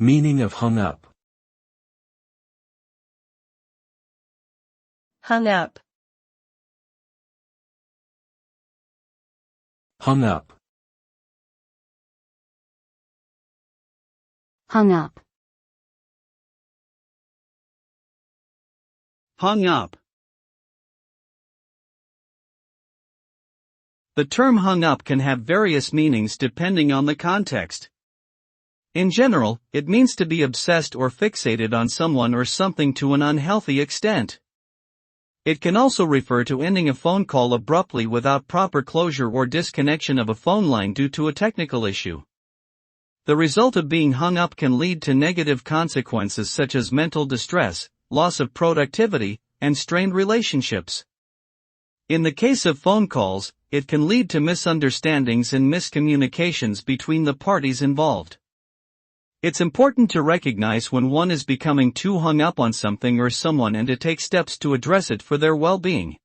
Meaning of hung up. Hung up. Hung up. Hung up. Hung up. The term hung up can have various meanings depending on the context. In general, it means to be obsessed or fixated on someone or something to an unhealthy extent. It can also refer to ending a phone call abruptly without proper closure or disconnection of a phone line due to a technical issue. The result of being hung up can lead to negative consequences such as mental distress, loss of productivity, and strained relationships. In the case of phone calls, it can lead to misunderstandings and miscommunications between the parties involved. It's important to recognize when one is becoming too hung up on something or someone and to take steps to address it for their well-being.